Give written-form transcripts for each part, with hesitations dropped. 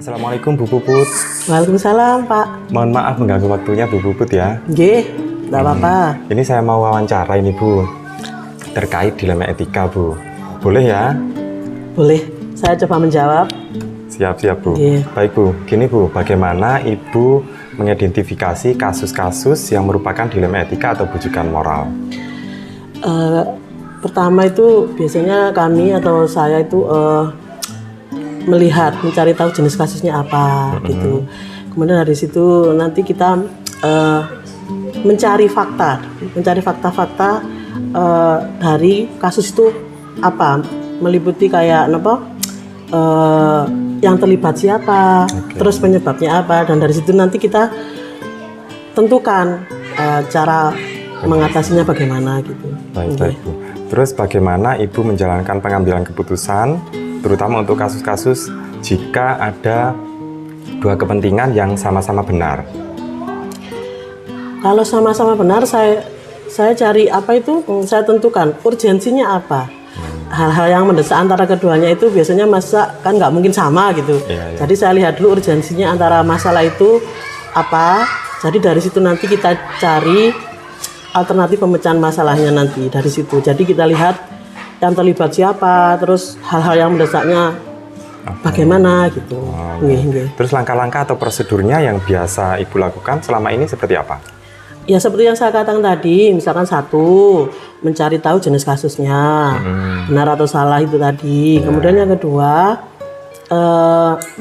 Assalamualaikum Bu Puput. Waalaikumsalam Pak. Mohon maaf mengganggu waktunya Bu Puput ya. Nggih, enggak apa-apa. Ini saya mau wawancara ini Bu, terkait dilema etika Bu. Boleh ya? Boleh, saya coba menjawab. Siap-siap Bu. Nggih. Baik Bu, gini Bu, bagaimana Ibu mengidentifikasi kasus-kasus yang merupakan dilema etika atau bujukan moral? Pertama itu biasanya kami atau saya itu melihat, mencari tahu jenis kasusnya apa gitu. Kemudian dari situ nanti kita mencari fakta-fakta dari kasus itu apa, meliputi kayak apa, yang terlibat siapa, terus penyebabnya apa, dan dari situ nanti kita tentukan cara mengatasinya bagaimana gitu. Baik Bu. Terus bagaimana Ibu menjalankan pengambilan keputusan, terutama untuk kasus-kasus jika ada dua kepentingan yang sama-sama benar? Kalau sama-sama benar, saya cari apa itu, saya tentukan urgensinya apa. Hal-hal yang mendesak antara keduanya itu biasanya masa kan nggak mungkin sama gitu. Iya. Jadi saya lihat dulu urgensinya antara masalah itu apa. Jadi dari situ nanti kita cari alternatif pemecahan masalahnya nanti dari situ. Jadi kita lihat yang terlibat siapa, terus hal-hal yang mendesaknya bagaimana gitu. Nggih. Terus langkah-langkah atau prosedurnya yang biasa Ibu lakukan selama ini seperti apa? Ya seperti yang saya katakan tadi, misalkan satu, mencari tahu jenis kasusnya, benar atau salah itu tadi. Kemudian yang kedua,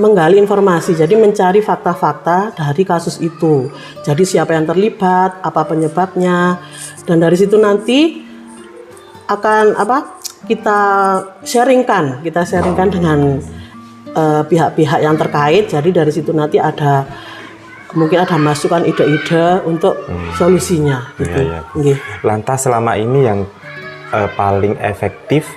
menggali informasi, jadi mencari fakta-fakta dari kasus itu. Jadi siapa yang terlibat, apa penyebabnya, dan dari situ nanti akan kita sharingkan dengan pihak-pihak yang terkait. Jadi dari situ nanti mungkin ada masukan ide-ide untuk solusinya gitu. Iya. Lantas selama ini yang paling efektif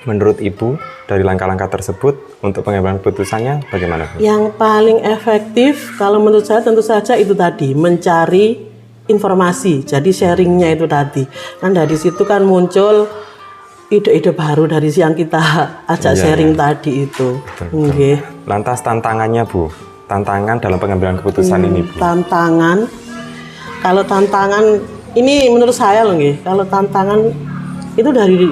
menurut Ibu dari langkah-langkah tersebut untuk pengambilan keputusannya bagaimana Bu? Yang paling efektif kalau menurut saya tentu saja itu tadi, mencari informasi. Jadi sharingnya itu tadi. Kan dari situ kan muncul ide-ide baru dari yang kita ajak sharing tadi itu. Betul. Lantas tantangannya Bu? Tantangan dalam pengambilan keputusan ini Bu? Kalau tantangan ini menurut saya loh nggih. Kalau tantangan itu dari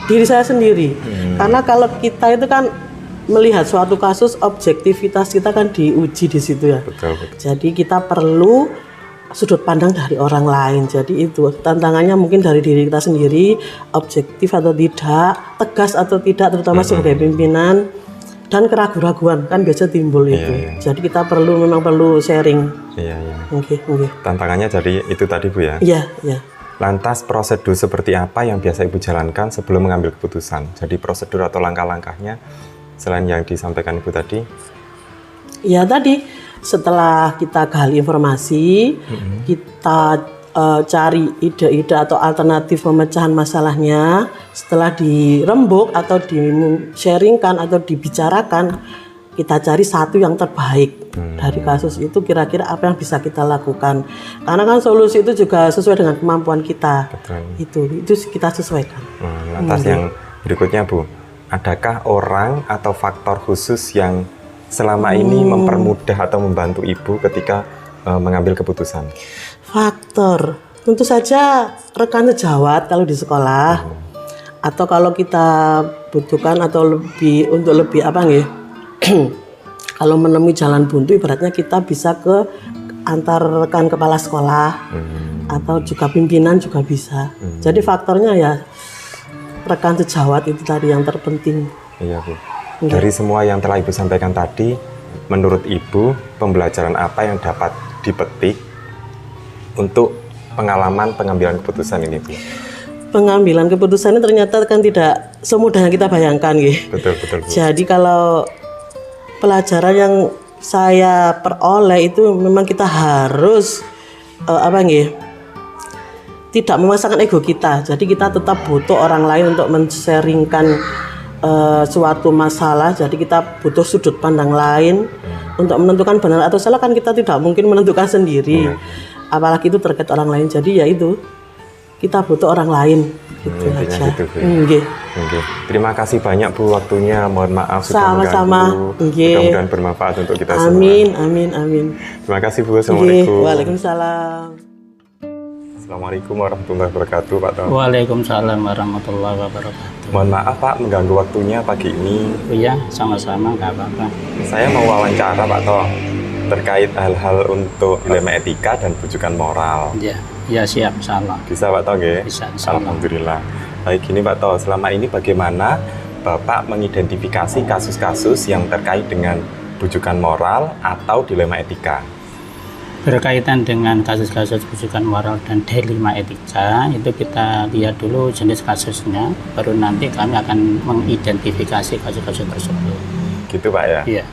diri saya sendiri. Karena kalau kita itu kan melihat suatu kasus, objektivitas kita kan diuji di situ ya. Betul. Jadi kita perlu sudut pandang dari orang lain. Jadi itu tantangannya mungkin dari diri kita sendiri, objektif atau tidak, tegas atau tidak, terutama sebagai pimpinan, dan keraguan-raguan kan biasa timbul itu. Jadi kita memang perlu sharing. Iya. Oke. Tantangannya jadi itu tadi Bu ya? Iya. Lantas prosedur seperti apa yang biasa Ibu jalankan sebelum mengambil keputusan? Jadi prosedur atau langkah-langkahnya selain yang disampaikan Ibu tadi? Ya tadi setelah kita gali informasi, kita cari ide-ide atau alternatif pemecahan masalahnya. Setelah dirembuk atau di-sharingkan atau dibicarakan, kita cari satu yang terbaik dari kasus itu, kira-kira apa yang bisa kita lakukan. Karena kan solusi itu juga sesuai dengan kemampuan kita. Betul. Itu kita sesuaikan. Lantas yang berikutnya Bu, adakah orang atau faktor khusus yang selama ini mempermudah atau membantu Ibu ketika mengambil keputusan? Faktor, tentu saja rekan sejawat kalau di sekolah, atau kalau kita butuhkan atau lebih apa nggih? Kalau menemui jalan buntu, ibaratnya kita bisa ke antar rekan kepala sekolah atau juga pimpinan juga bisa. Jadi faktornya ya rekan sejawat itu tadi yang terpenting. Iya Bu. Dari semua yang telah Ibu sampaikan tadi, menurut Ibu pembelajaran apa yang dapat dipetik untuk pengalaman pengambilan keputusan ini Bu? Pengambilan keputusan ini ternyata kan tidak semudah yang kita bayangkan gitu. Betul Bu. Jadi kalau pelajaran yang saya peroleh itu memang kita harus tidak memasangkan ego kita. Jadi kita tetap butuh orang lain untuk men-sharingkan suatu masalah. Jadi kita butuh sudut pandang lain untuk menentukan benar atau salah, kan kita tidak mungkin menentukan sendiri. Apalagi itu terkait orang lain. Jadi ya itu kita butuh orang lain. Gitu Intinya aja. gitu, Bu. Nggih. Oke. Terima kasih banyak Bu waktunya. Mohon maaf sudah Sama-sama. mengganggu. Nggih. Mudah-mudahan bermanfaat untuk kita semua. Amin, amin, amin. Terima kasih Bu. Nggih. Assalamualaikum. Waalaikumsalam. Assalamualaikum warahmatullahi wabarakatuh Pak Tom. Waalaikumsalam warahmatullahi wabarakatuh. Mohon maaf Pak mengganggu waktunya pagi ini. Iya, sama-sama, nggak apa-apa. Saya mau wawancara Pak Tom terkait hal-hal untuk dilema etika dan bujukan moral. Ya, ya siap, salah. Bisa Pak Tom ya? Bisa, insyaallah. Alhamdulillah. Baik, gini Pak Tom, selama ini bagaimana Bapak mengidentifikasi kasus-kasus yang terkait dengan bujukan moral atau dilema etika? Berkaitan dengan kasus-kasus bujukan moral dan dilema etika, itu kita lihat dulu jenis kasusnya, baru nanti kami akan mengidentifikasi kasus-kasus tersebut. Gitu Pak ya? Iya.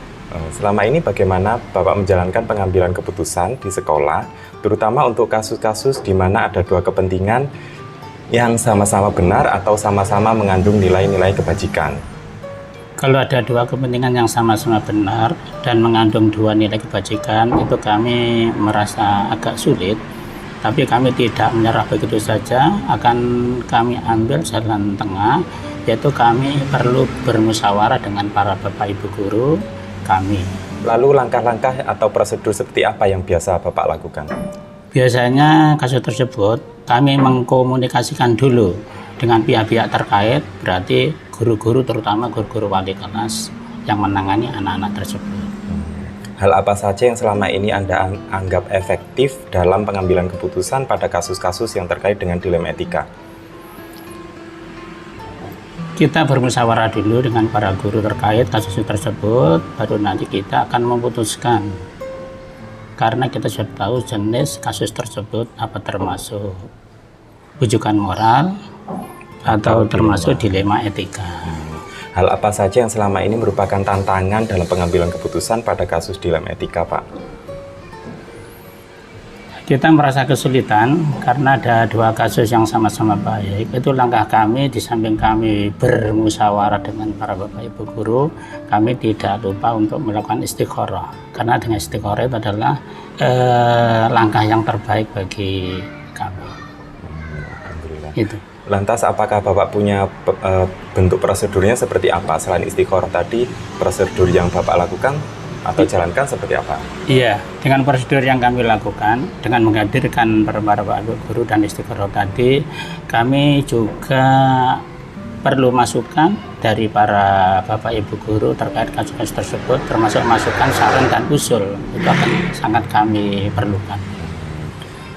Selama ini bagaimana Bapak menjalankan pengambilan keputusan di sekolah, terutama untuk kasus-kasus di mana ada dua kepentingan yang sama-sama benar atau sama-sama mengandung nilai-nilai kebajikan? Kalau ada dua kepentingan yang sama-sama benar dan mengandung dua nilai kebajikan, itu kami merasa agak sulit, tapi kami tidak menyerah begitu saja, akan kami ambil jalan tengah, yaitu kami perlu bermusyawarah dengan para Bapak Ibu guru kami. Lalu langkah-langkah atau prosedur seperti apa yang biasa Bapak lakukan? Biasanya kasus tersebut kami mengkomunikasikan dulu dengan pihak-pihak terkait, berarti guru-guru, terutama guru-guru wali kelas yang menangani anak-anak tersebut. Hal apa saja yang selama ini Anda anggap efektif dalam pengambilan keputusan pada kasus-kasus yang terkait dengan dilema etika? Kita bermusyawarah dulu dengan para guru terkait kasus tersebut, baru nanti kita akan memutuskan. Karena kita sudah tahu jenis kasus tersebut apa termasuk bujukan moral atau termasuk dilema etika. Hal apa saja yang selama ini merupakan tantangan dalam pengambilan keputusan pada kasus dilema etika, Pak? Kita merasa kesulitan karena ada dua kasus yang sama-sama baik. Itu langkah kami, di samping kami bermusyawarah dengan para Bapak Ibu guru, kami tidak lupa untuk melakukan istikharah. Karena dengan istikharah itu adalah langkah yang terbaik bagi kami. Alhamdulillah. Itu. Lantas apakah Bapak punya bentuk prosedurnya seperti apa? Selain istikharah tadi, prosedur yang Bapak lakukan atau jalankan seperti apa? Iya, dengan prosedur yang kami lakukan, dengan menghadirkan para Bapak Ibu guru dan istikharah tadi, kami juga perlu masukan dari para Bapak Ibu guru terkait kasus tersebut, termasuk masukan, saran, dan usul. Itu akan sangat kami perlukan.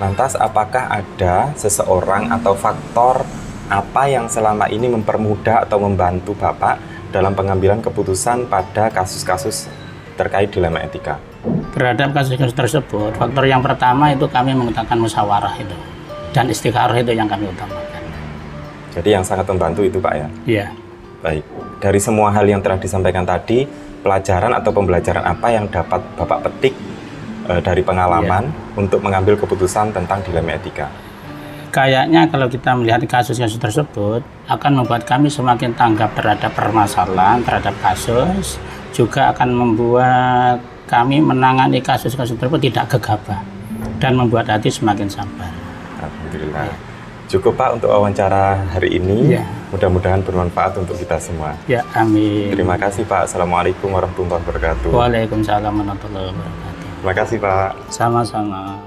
Lantas apakah ada seseorang atau faktor apa yang selama ini mempermudah atau membantu Bapak dalam pengambilan keputusan pada kasus-kasus terkait dilema etika? Terhadap kasus-kasus tersebut, faktor yang pertama itu kami mengutamakan musyawarah itu, dan istikharah itu yang kami utamakan. Jadi yang sangat membantu itu Pak ya? Iya. Baik, dari semua hal yang telah disampaikan tadi, pelajaran atau pembelajaran apa yang dapat Bapak petik dari pengalaman untuk mengambil keputusan tentang dilema etika? Kayaknya kalau kita melihat kasus-kasus tersebut akan membuat kami semakin tanggap terhadap permasalahan, terhadap kasus, juga akan membuat kami menangani kasus-kasus tersebut tidak gegabah dan membuat hati semakin sabar. Alhamdulillah. Cukup Pak untuk wawancara hari ini. Ya. Mudah-mudahan bermanfaat untuk kita semua. Ya, amin. Terima kasih Pak. Assalamualaikum warahmatullahi wabarakatuh. Waalaikumsalam warahmatullahi wabarakatuh. Terima kasih Pak. Sama-sama.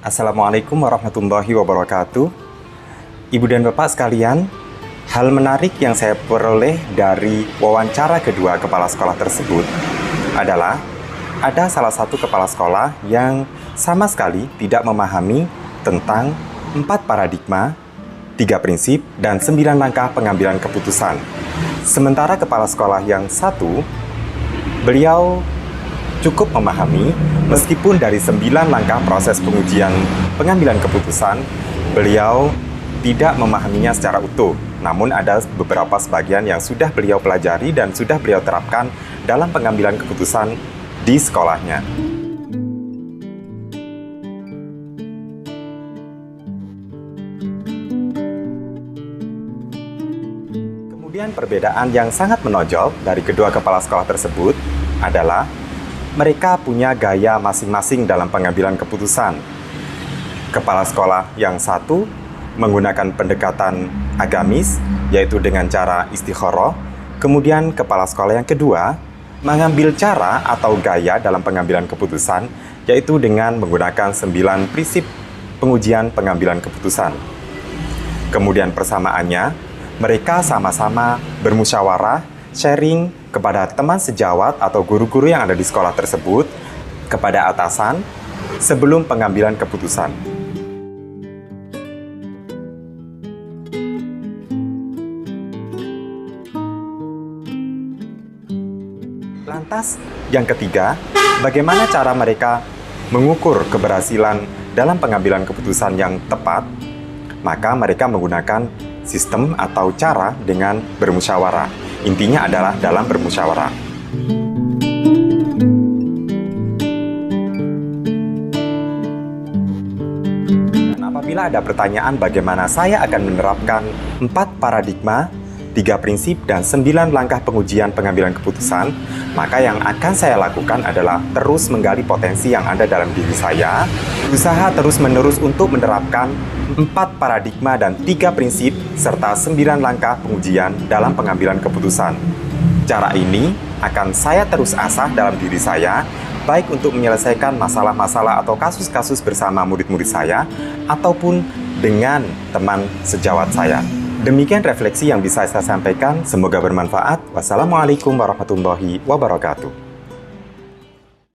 Assalamualaikum warahmatullahi wabarakatuh. Ibu dan Bapak sekalian, hal menarik yang saya peroleh dari wawancara kedua kepala sekolah tersebut adalah ada salah satu kepala sekolah yang sama sekali tidak memahami tentang 4 paradigma, 3 prinsip, dan 9 langkah pengambilan keputusan. Sementara kepala sekolah yang satu, beliau cukup memahami, meskipun dari 9 langkah proses pengujian pengambilan keputusan, beliau tidak memahaminya secara utuh. Namun ada beberapa sebagian yang sudah beliau pelajari dan sudah beliau terapkan dalam pengambilan keputusan di sekolahnya. Kemudian perbedaan yang sangat menonjol dari kedua kepala sekolah tersebut adalah mereka punya gaya masing-masing dalam pengambilan keputusan. Kepala sekolah yang satu menggunakan pendekatan agamis, yaitu dengan cara istikharah. Kemudian kepala sekolah yang kedua mengambil cara atau gaya dalam pengambilan keputusan, yaitu dengan menggunakan 9 prinsip pengujian pengambilan keputusan. Kemudian persamaannya, mereka sama-sama bermusyawarah, sharing kepada teman sejawat atau guru-guru yang ada di sekolah tersebut, kepada atasan, sebelum pengambilan keputusan. Lantas, yang ketiga, bagaimana cara mereka mengukur keberhasilan dalam pengambilan keputusan yang tepat? Maka mereka menggunakan sistem atau cara dengan bermusyawarah. Intinya adalah dalam bermusyawarah. Dan apabila ada pertanyaan bagaimana saya akan menerapkan 4 paradigma, 3 prinsip, dan 9 langkah pengujian pengambilan keputusan, maka yang akan saya lakukan adalah terus menggali potensi yang ada dalam diri saya, berusaha terus-menerus untuk menerapkan 4 paradigma dan 3 prinsip, serta 9 langkah pengujian dalam pengambilan keputusan. Cara ini akan saya terus asah dalam diri saya, baik untuk menyelesaikan masalah-masalah atau kasus-kasus bersama murid-murid saya, ataupun dengan teman sejawat saya. Demikian refleksi yang bisa saya sampaikan. Semoga bermanfaat. Wassalamualaikum warahmatullahi wabarakatuh.